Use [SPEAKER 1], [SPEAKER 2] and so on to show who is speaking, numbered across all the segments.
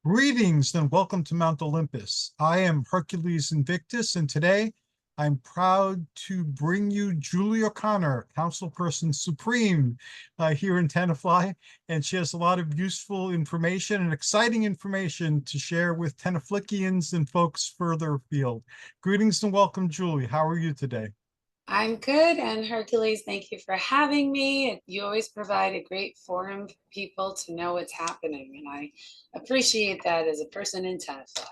[SPEAKER 1] Greetings and welcome to Mount Olympus. I am Hercules Invictus, and today I'm proud to bring you Julie O'Connor, Councilperson Supreme here in TENAFLY, and she has a lot of useful information and exciting information to share with TENAFLICians and folks further afield. Greetings and welcome, Julie. How are you today?
[SPEAKER 2] I'm good, and Hercules, thank you for having me. You always provide a great forum for people to know what's happening, and I appreciate that as a person in Tenafly.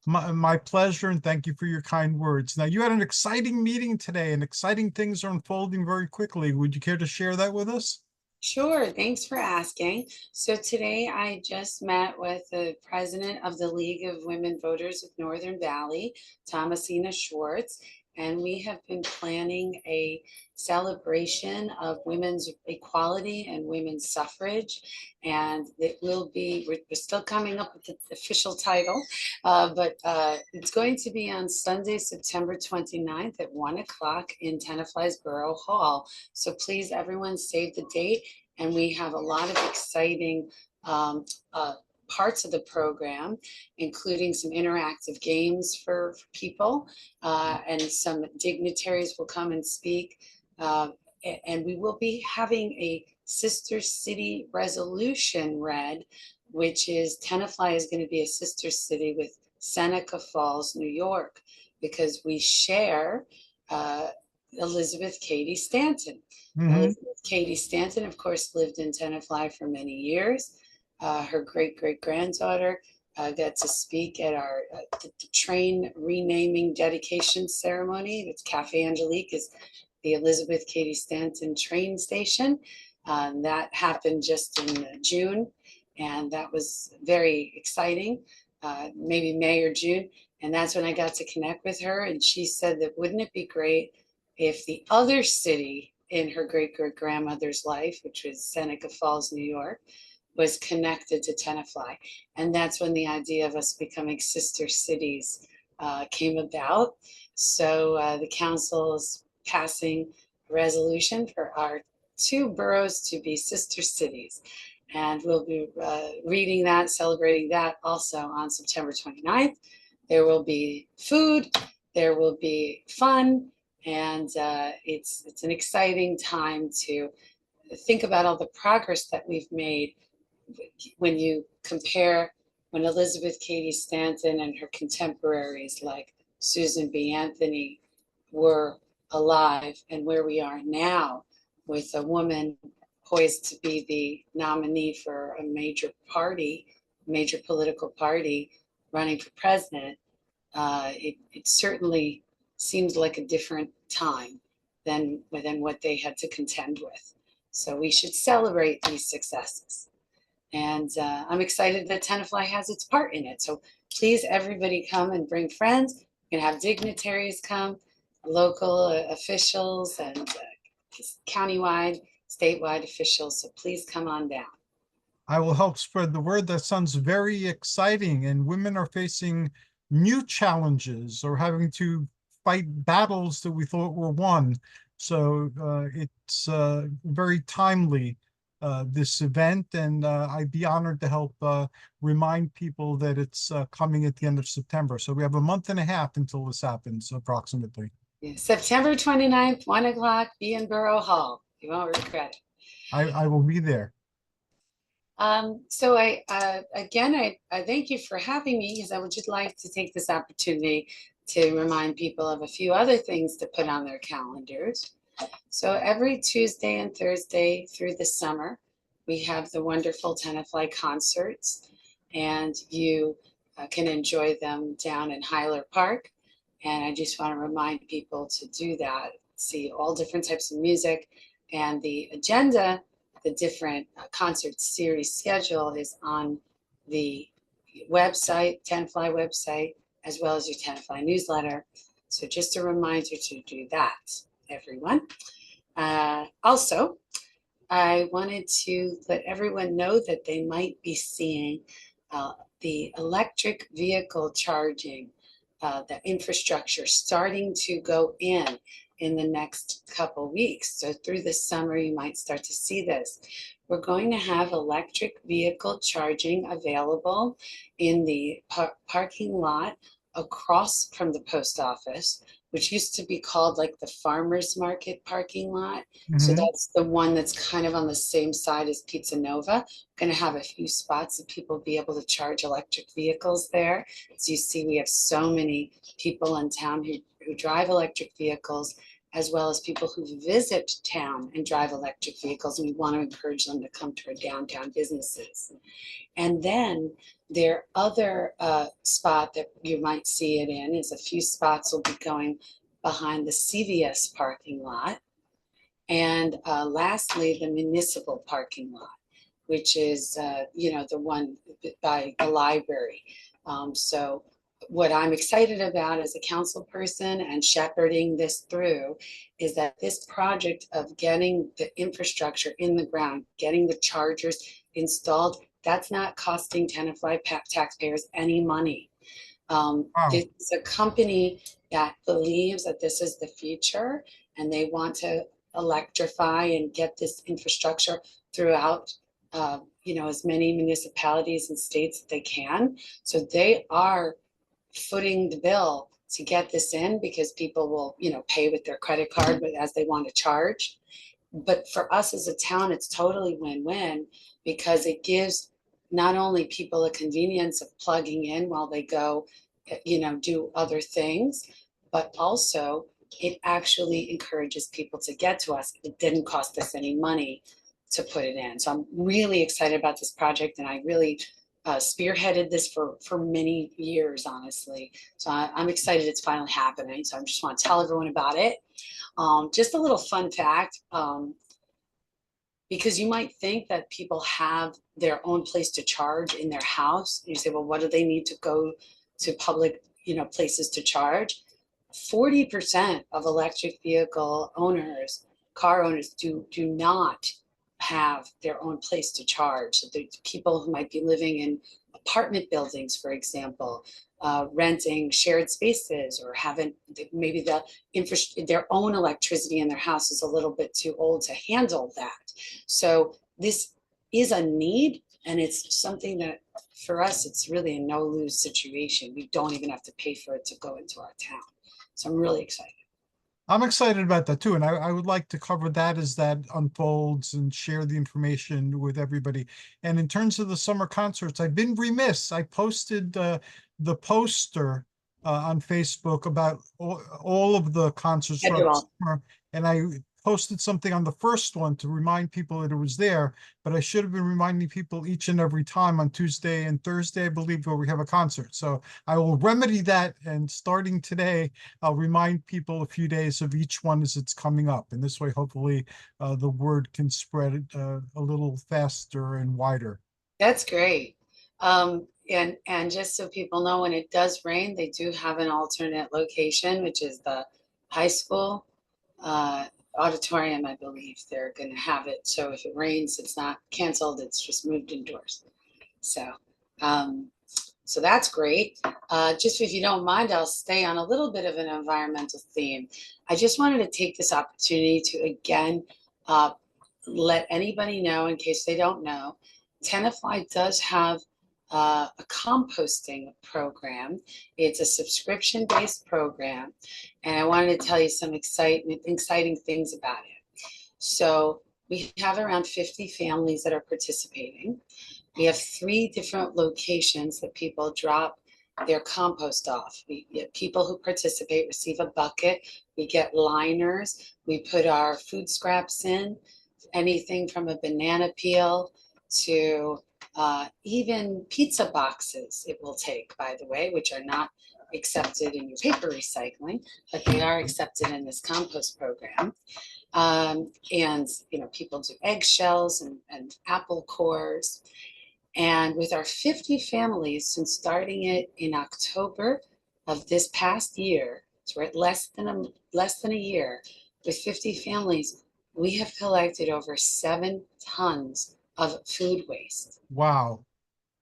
[SPEAKER 1] My pleasure, and thank you for your kind words. Now, you had an exciting meeting today, and exciting things are unfolding very quickly. Would you care to share that with us?
[SPEAKER 2] Sure, thanks for asking. So today I just met with the president of the League of Women Voters of Northern Valley, Thomasina Schwartz, and we have been planning a celebration of women's equality and women's suffrage. And it will be, we're still coming up with the official title, but it's going to be on Sunday, September 29th at 1 o'clock in Tenafly's Borough Hall. So please, everyone, save the date. And we have a lot of exciting um, uh, parts of the program, including some interactive games for people, and some dignitaries will come and speak. Uh, and we will be having a sister city resolution read, which is Tenafly is going to be a sister city with Seneca Falls, New York, because we share uh, Elizabeth Cady Stanton.
[SPEAKER 1] Hmm.
[SPEAKER 2] Elizabeth Cady Stanton, of course, lived in Tenafly for many years. Her great-great-granddaughter got to speak at our the train renaming dedication ceremony. It's Cafe Angelique is the Elizabeth Cady Stanton train station. That happened just in June, and that was very exciting, maybe May or June. And that's when I got to connect with her. And she said that wouldn't it be great if the other city in her great great grandmother's life, which was Seneca Falls, New York, was connected to Tenafly. And that's when the idea of us becoming sister cities came about. So the council is passing a resolution for our two boroughs to be sister cities. And we'll be reading that, celebrating that also on September 29th. There will be food, there will be fun, and it's an exciting time to think about all the progress that we've made when you compare when Elizabeth Cady Stanton and her contemporaries like Susan B. Anthony were alive and where we are now with a woman poised to be the nominee for a major party, major political party running for president. It certainly seems like a different time than what they had to contend with. So we should celebrate these successes. And I'm excited that Tenafly has its part in it. So please, everybody come and bring friends. You can have dignitaries come, local officials, and countywide, statewide officials. So please come on down.
[SPEAKER 1] I will help spread the word. That sounds very exciting. And women are facing new challenges or having to fight battles that we thought were won. So it's very timely, this event. And I'd be honored to help remind people that it's coming at the end of September. So we have a month and a half until this happens, approximately.
[SPEAKER 2] Yeah, September 29th, 1 o'clock, be in Borough Hall. You won't regret it.
[SPEAKER 1] I will be there.
[SPEAKER 2] So I thank you for having me because I would just like to take this opportunity to remind people of a few other things to put on their calendars. So every Tuesday and Thursday through the summer, we have the wonderful Tenafly concerts, and you can enjoy them down in Hyler Park. And I just want to remind people to do that, see all different types of music, and the agenda, the different concert series schedule is on the website, Tenafly website, as well as your Tenafly newsletter. So just a reminder to do that, everyone. Also, I wanted to let everyone know that they might be seeing the electric vehicle charging, the infrastructure starting to go in the next couple weeks. So through the summer, you might start to see this. we're going to have electric vehicle charging available in the parking lot across from the post office, which used to be called like the farmer's market parking lot. So
[SPEAKER 1] Mhm.
[SPEAKER 2] that's the one that's kind of on the same side as Pizza Nova. Going to have a few spots that people will be able to charge electric vehicles there. As you see, we have so many people in town who drive electric vehicles, as well as people who visit town and drive electric vehicles. And we want to encourage them to come to our downtown businesses. And then their other spot that you might see it in is a few spots will be going behind the CVS parking lot. And lastly, the municipal parking lot, which is, the one by the library. So what I'm excited about as a council person and shepherding this through is that this project of getting the infrastructure in the ground, getting the chargers installed, that's not costing TENAFLY taxpayers any money.
[SPEAKER 1] Wow.
[SPEAKER 2] This is a company that believes that this is the future and they want to electrify and get this infrastructure throughout as many municipalities and states that they can. So they are footing the bill to get this in because people will, pay with their credit card as they want to charge. But for us as a town, it's totally win-win because it gives not only people a convenience of plugging in while they go, do other things, but also it actually encourages people to get to us. It didn't cost us any money to put it in. So I'm really excited about this project, and I really spearheaded this for many years, honestly. So I'm excited it's finally happening. So I just want to tell everyone about it. Just a little fun fact, because you might think that people have their own place to charge in their house. You say, well, what do they need to go to public, places to charge? 40% of electric vehicle owners, car owners, do not have their own place to charge. So the people who might be living in apartment buildings, for example, renting shared spaces, or haven't, maybe their own electricity in their house is a little bit too old to handle that. So this is a need, and it's something that for us, it's really a no-lose situation. We don't even have to pay for it to go into our town. So I'm really excited.
[SPEAKER 1] I'm excited about that too, and I would like to cover that as that unfolds and share the information with everybody. And in terms of the summer concerts, I've been remiss. I posted the poster on Facebook about all of the concerts throughout the
[SPEAKER 2] Schedule.
[SPEAKER 1] summer, and I posted something on the first one to remind people that it was there, but I should have been reminding people each and every time on Tuesday and Thursday, I believe, where we have a concert. So I will remedy that, and starting today, I'll remind people a few days of each one as it's coming up. And this way, hopefully, the word can spread a little faster and wider.
[SPEAKER 2] That's great. And just so people know, when it does rain, they do have an alternate location, which is the high school auditorium. I believe they're going to have it. So if it rains, it's not canceled. It's just moved indoors. So, um, so that's great. Just if you don't mind, I'll stay on a little bit of an environmental theme. I just wanted to take this opportunity to again let anybody know, in case they don't know, TENAFLY does have a composting program. It's a subscription-based program, and I wanted to tell you some exciting things about it. So we have around 50 families that are participating. We have 3 different locations that people drop their compost off. We get people who participate receive a bucket. We get liners. We put our food scraps in, anything from a banana peel to even pizza boxes it will take, by the way, which are not accepted in your paper recycling, but they are accepted in this compost program. And people do eggshells and apple cores. And with our 50 families, since starting it in October of this past year, so we're at less than a year, with 50 families, we have collected over 7 tons of food waste.
[SPEAKER 1] Wow.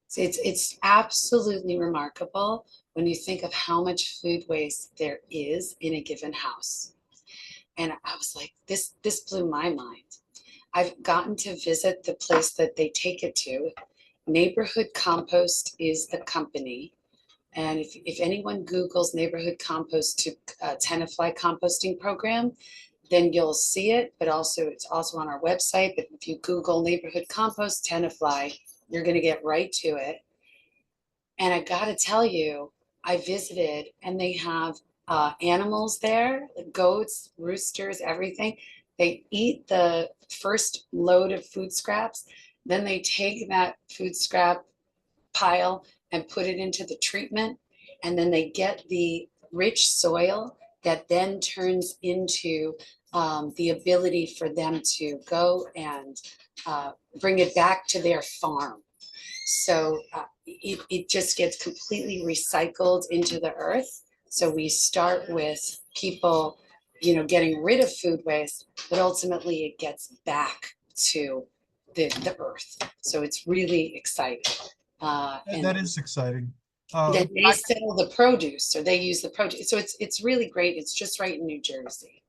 [SPEAKER 2] So it's absolutely remarkable when you think of how much food waste there is in a given house. And I was like, this blew my mind. I've gotten to visit the place that they take it to. Neighborhood Compost is the company. And if anyone Googles neighborhood compost to TENAFLY composting program, then you'll see it, but also it's also on our website. But if you Google neighborhood compost TENAFLY, you're going to get right to it. And I got to tell you, I visited and they have animals there, like goats, roosters, everything. They eat the first load of food scraps. Then they take that food scrap pile and put it into the treatment. And then they get the rich soil that then turns into the ability for them to go and bring it back to their farm. So it just gets completely recycled into the earth. So we start with people, getting rid of food waste, but ultimately it gets back to the earth. So it's really exciting. And
[SPEAKER 1] That is exciting.
[SPEAKER 2] then they sell the produce, or they use the produce. So it's really great. It's just right in New Jersey.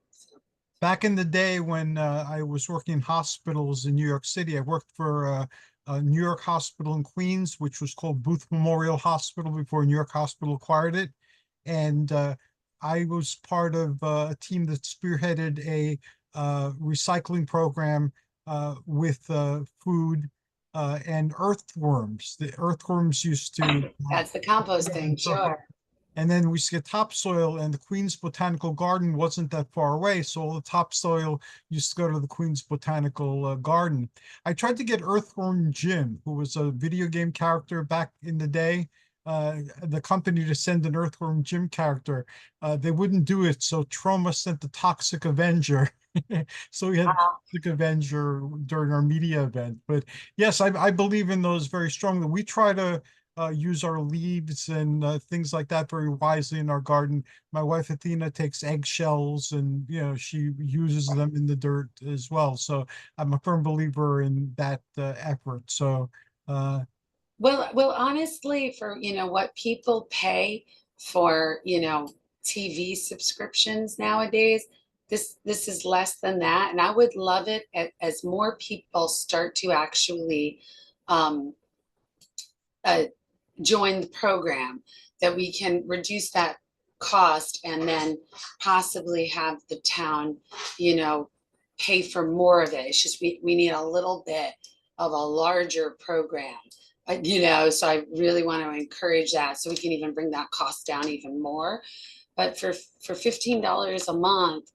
[SPEAKER 1] Back in the day when I was working in hospitals in New York City, I worked for a New York hospital in Queens, which was called Booth Memorial Hospital before New York Hospital acquired it. And I was part of a team that spearheaded a recycling program with food and earthworms. The earthworms used to
[SPEAKER 2] That's the composting, sure.
[SPEAKER 1] and then we used to get topsoil, and the Queen's Botanical Garden wasn't that far away. So all the topsoil used to go to the Queen's Botanical Garden. I tried to get Earthworm Jim, who was a video game character back in the day, the company to send an Earthworm Jim character. They wouldn't do it. So Troma sent the Toxic Avenger. So we had Toxic Avenger during our media event. But yes, I believe in those very strongly. We try to use our leaves and things like that very wisely in our garden. My wife Athena takes eggshells and she uses them in the dirt as well. So I'm a firm believer in that effort. So
[SPEAKER 2] Well, honestly, for what people pay for, TV subscriptions nowadays, this is less than that. And I would love it as more people start to actually um, uh, join the program, that we can reduce that cost and then possibly have the town, pay for more of it. It's just we need a little bit of a larger program. So I really want to encourage that so we can even bring that cost down even more. But for $15 a month,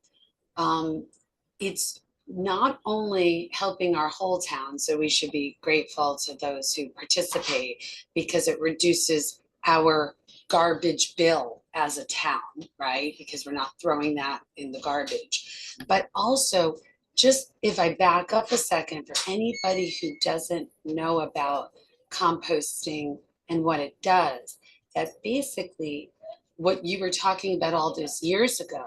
[SPEAKER 2] it's not only helping our whole town, so we should be grateful to those who participate because it reduces our garbage bill as a town, right? Because we're not throwing that in the garbage. But also, just if I back up a second, for anybody who doesn't know about composting and what it does, that basically what you were talking about all those years ago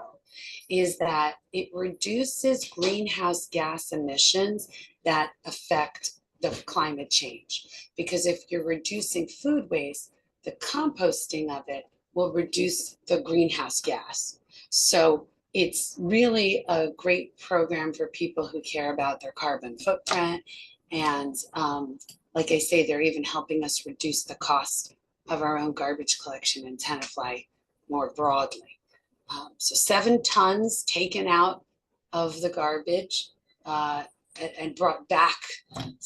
[SPEAKER 2] is that it reduces greenhouse gas emissions that affect the climate change. Because if you're reducing food waste, the composting of it will reduce the greenhouse gas. So it's really a great program for people who care about their carbon footprint. And like I say, they're even helping us reduce the cost of our own garbage collection in TENAFLY more broadly. So 7 tons taken out of the garbage and brought back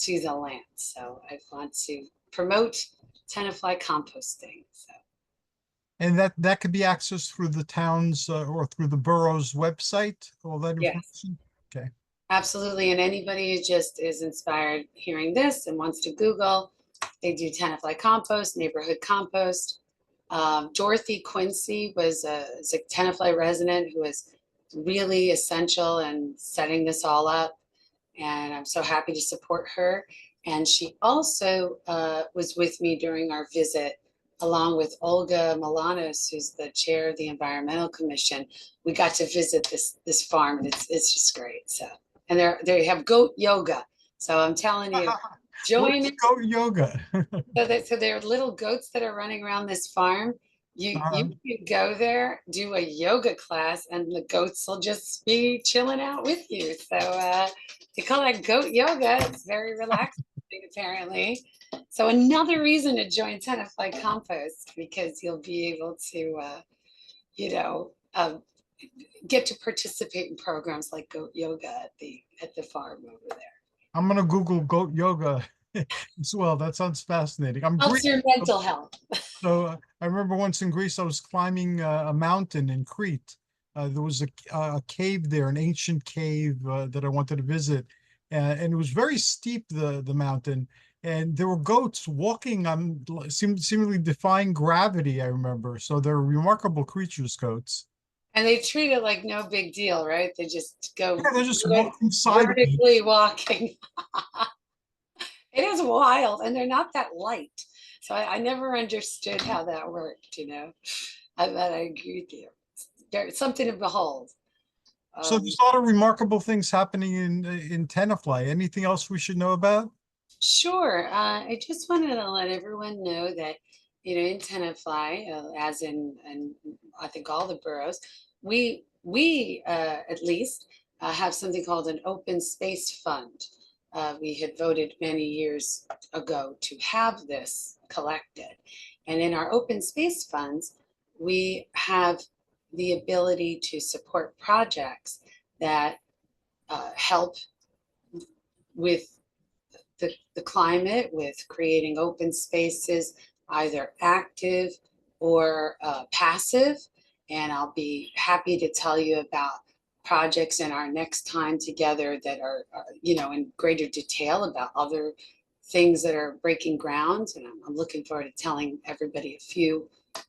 [SPEAKER 2] to the land. So I want to promote TENAFLY composting. So.
[SPEAKER 1] and that could be accessed through the town's or through the borough's website, all that
[SPEAKER 2] Yes,
[SPEAKER 1] information. Okay.
[SPEAKER 2] absolutely. And anybody who just is inspired hearing this and wants to Google, they do TENAFLY compost, neighborhood compost. Dorothy Quincy was a TENAFLY resident who was really essential in setting this all up. And I'm so happy to support her. And she also was with me during our visit, along with Olga Milanos, who's the chair of the Environmental Commission. We got to visit this farm, and it's just great. So, and they have goat yoga. So I'm telling you,
[SPEAKER 1] What
[SPEAKER 2] join
[SPEAKER 1] is
[SPEAKER 2] it.
[SPEAKER 1] goat yoga?
[SPEAKER 2] So there are little goats that are running around this farm, You can go there, do a yoga class, and the goats will just be chilling out with you. So they call that goat yoga. It's very relaxing, apparently. So another reason to join TENAFLY Compost, because you'll be able to, you know, get to participate in programs like goat yoga at the farm over there.
[SPEAKER 1] I'm gonna Google goat yoga as well. That sounds fascinating. I'm
[SPEAKER 2] Helps
[SPEAKER 1] Greek,
[SPEAKER 2] your mental health.
[SPEAKER 1] so I remember once in Greece, I was climbing a mountain in Crete. There was a cave there, an ancient cave that I wanted to visit, and it was very steep, the mountain, and there were goats walking on seemingly defying gravity. I remember, so they're remarkable creatures, goats.
[SPEAKER 2] And they treat it like no big deal, right? They just go
[SPEAKER 1] Yeah, they're just walking
[SPEAKER 2] vertically
[SPEAKER 1] sideways.
[SPEAKER 2] walking. It is wild, and they're not that light. So I never understood how that worked, you know. I agree with you. There's something to behold.
[SPEAKER 1] So
[SPEAKER 2] Um,
[SPEAKER 1] there's a lot of remarkable things happening in Tenafly. Anything else we should know about?
[SPEAKER 2] sure. I just wanted to let everyone know that, in Tenafly, as in I think all the boroughs, we at least have something called an open space fund. We had voted many years ago to have this collected. And in our open space funds, we have the ability to support projects that help with the climate, with creating open spaces, either active or passive. And I'll be happy to tell you about projects in our next time together that are, in greater detail about other things that are breaking ground. And I'm looking forward to telling everybody a few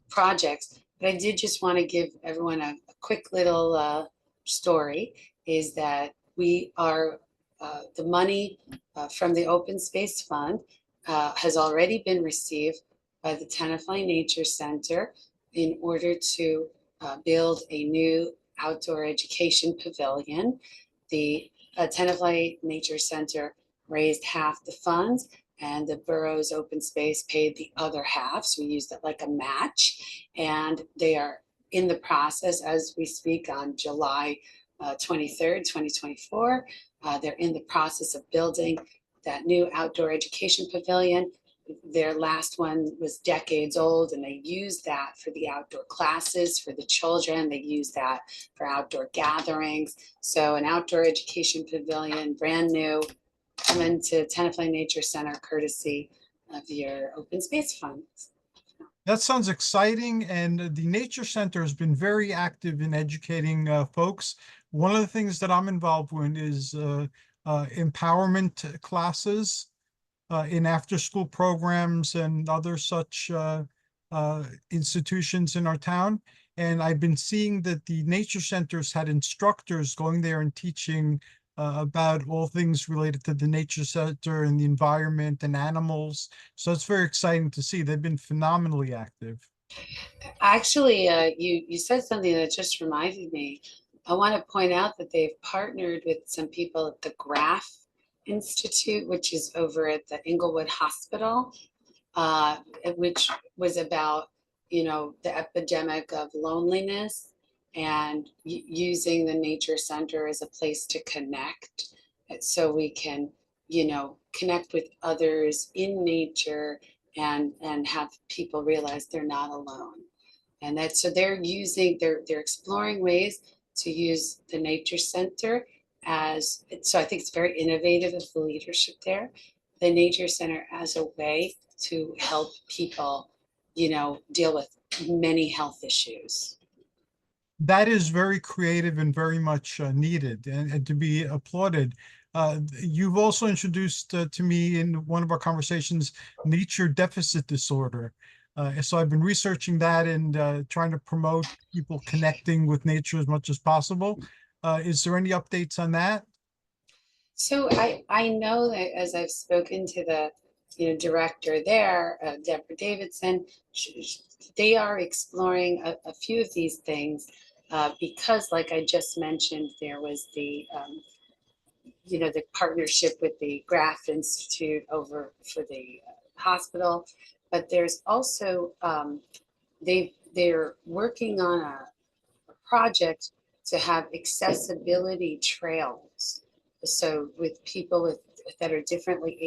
[SPEAKER 2] projects. But I did just want to give everyone a quick little story, is that we are the money from the Open Space Fund has already been received by the Tenafly Nature Center in order to build a new outdoor education pavilion. The Tenafly Nature Center raised half the funds, and the borough's open space paid the other half. So we used it like a match, and they are in the process as we speak on July 23rd, 2024. They're in the process of building that new outdoor education pavilion. Their last one was decades old, and they used that for the outdoor classes for the children. They used that for outdoor gatherings. So an outdoor education pavilion, brand new, coming to Tenafly Nature Center courtesy of your open space funds.
[SPEAKER 1] That sounds exciting, and the Nature Center has been very active in educating folks. One of the things that I'm involved in is empowerment classes in after-school programs and other such institutions in our town. And I've been seeing that the nature centers had instructors going there and teaching about all things related to the nature center and the environment and animals. So it's very exciting to see. They've been phenomenally active.
[SPEAKER 2] Actually, you said something that just reminded me. I want to point out that they've partnered with some people at the Graph Institute, which is over at the Inglewood Hospital, which was about, the epidemic of loneliness, and using the nature center as a place to connect, so we can, connect with others in nature, and have people realize they're not alone. And that, so they're exploring ways to use the nature center as, so I think it's very innovative of the leadership there, the nature center as a way to help people, deal with many health issues.
[SPEAKER 1] That is very creative and very much needed, and to be applauded. You've also introduced to me in one of our conversations nature deficit disorder. So I've been researching that and trying to promote people connecting with nature as much as possible. Is there any updates on that?
[SPEAKER 2] So I know that as I've spoken to the, director there, Deborah Davidson, they are exploring a few of these things, because, like I just mentioned, there was the partnership with the Graft Institute over for the hospital, but there's also, they've they're working on a project to have accessibility trails. So with people that are differently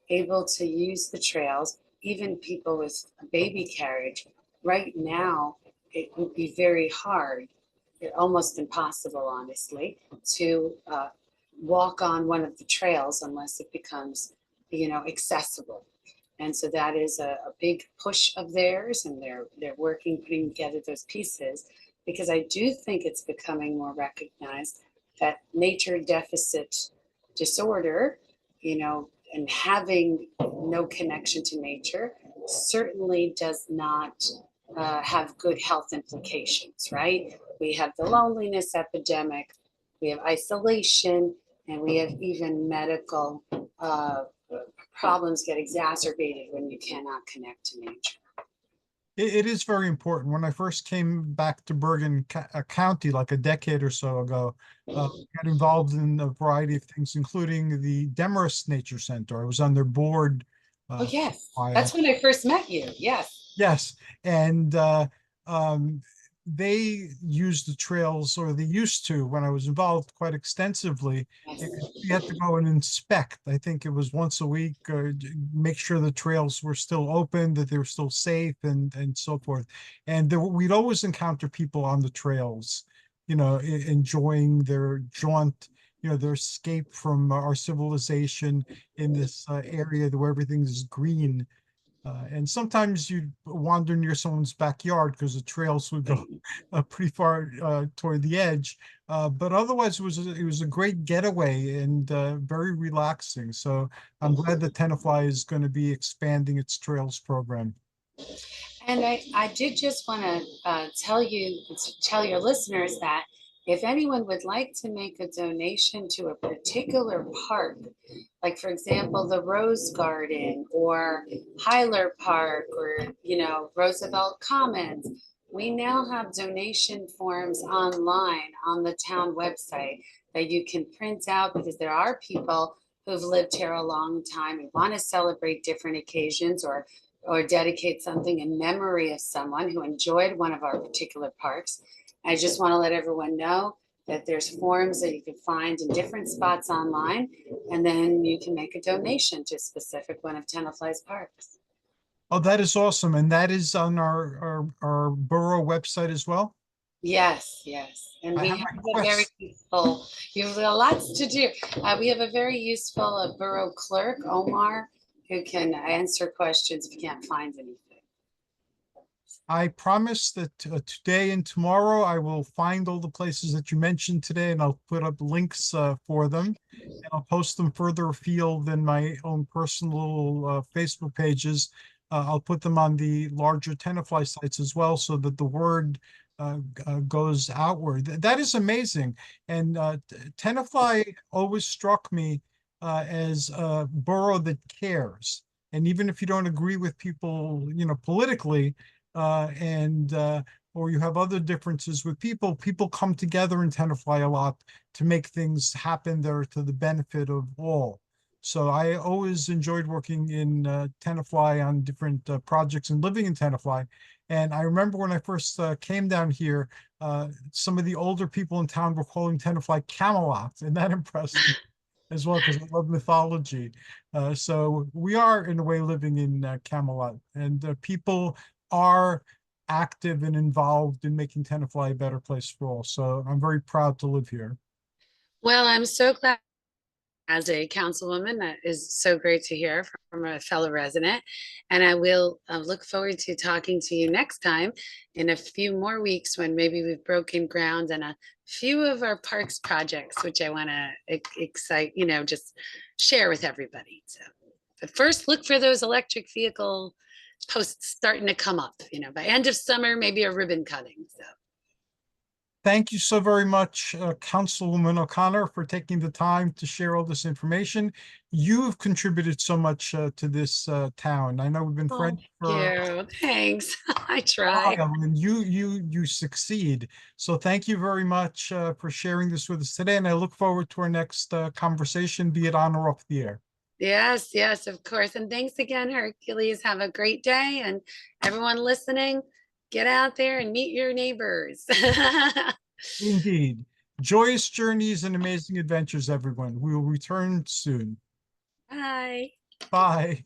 [SPEAKER 2] able to use the trails, even people with a baby carriage. Right now, it would be very hard, almost impossible, honestly, to walk on one of the trails unless it becomes, accessible. And so that is a big push of theirs, and they're working, putting together those pieces, because I do think it's becoming more recognized that nature deficit disorder, and having no connection to nature certainly does not have good health implications, right? We have the loneliness epidemic, we have isolation, and we have even medical problems get exacerbated when you cannot connect to nature.
[SPEAKER 1] It is very important. When I first came back to Bergen County, like a decade or so ago, got involved in a variety of things, including the Demarest Nature Center. I was on their board.
[SPEAKER 2] Oh, yes.
[SPEAKER 1] For a
[SPEAKER 2] That's
[SPEAKER 1] while.
[SPEAKER 2] when I first met you. Yes.
[SPEAKER 1] Yes, and um, they use the trails, or they used to, when I was involved, quite extensively.
[SPEAKER 2] Yes.
[SPEAKER 1] You had to go and inspect. I think it was once a week, make sure the trails were still open, that they were still safe, and so forth. And we'd always encounter people on the trails, enjoying their jaunt, their escape from our civilization in this area where everything is green. And sometimes you'd wander near someone's backyard because the trails would go pretty far toward the edge. But otherwise, it was a great getaway and very relaxing. So I'm glad that TENAFLY is going to be expanding its trails program.
[SPEAKER 2] And I did just want to tell your listeners that if anyone would like to make a donation to a particular park, like for example, the Rose Garden or Hyler Park or, Roosevelt Commons, we now have donation forms online on the town website that you can print out, because there are people who've lived here a long time and want to celebrate different occasions or dedicate something in memory of someone who enjoyed one of our particular parks. I just want to let everyone know that there's forms that you can find in different spots online, and then you can make a donation to a specific one of TENAFLY's parks.
[SPEAKER 1] Oh, that is awesome. And that is on our borough website as well.
[SPEAKER 2] Yes, yes. And
[SPEAKER 1] I
[SPEAKER 2] we
[SPEAKER 1] have
[SPEAKER 2] have
[SPEAKER 1] my
[SPEAKER 2] a very
[SPEAKER 1] quest.
[SPEAKER 2] useful, you have lots to do. We have a very useful borough clerk, Omar, who can answer questions if you can't find anything.
[SPEAKER 1] I promise that today and tomorrow I will find all the places that you mentioned today, and I'll put up links for them, and I'll post them further afield than my own personal Facebook pages. I'll put them on the larger TENAFLY sites as well, so that the word goes outward. That is amazing. And TENAFLY always struck me as a borough that cares. And even if you don't agree with people, politically, and or you have other differences with people come together in TENAFLY a lot to make things happen that are to the benefit of all. So I always enjoyed working in TENAFLY on different projects and living in TENAFLY. And I remember when I first came down here, some of the older people in town were calling TENAFLY Camelot, and that impressed me as well, because I love mythology. So we are, in a way, living in Camelot, and people are active and involved in making TENAFLY a better place for all. So I'm very proud to live here.
[SPEAKER 2] Well, I'm so glad. As a councilwoman, that is so great to hear from a fellow resident. And I will look forward to talking to you next time in a few more weeks, when maybe we've broken ground on a few of our parks projects, which I want to just share with everybody. So, but first, look for those electric vehicle posts starting to come up, by end of summer, maybe a ribbon cutting. So.
[SPEAKER 1] Thank you so very much, Councilwoman O'Connor, for taking the time to share all this information. You've contributed so much to this town. I know we've been friends for
[SPEAKER 2] you. Thanks. I
[SPEAKER 1] a
[SPEAKER 2] try.
[SPEAKER 1] while, and you succeed. So thank you very much for sharing this with us today, and I look forward to our next conversation, be it on or off the air.
[SPEAKER 2] Yes, yes, of course. And thanks again, Hercules. Have a great day. And everyone listening, Get out there and meet your neighbors.
[SPEAKER 1] Indeed. Joyous journeys and amazing adventures, everyone. We will return soon.
[SPEAKER 2] Bye.
[SPEAKER 1] Bye.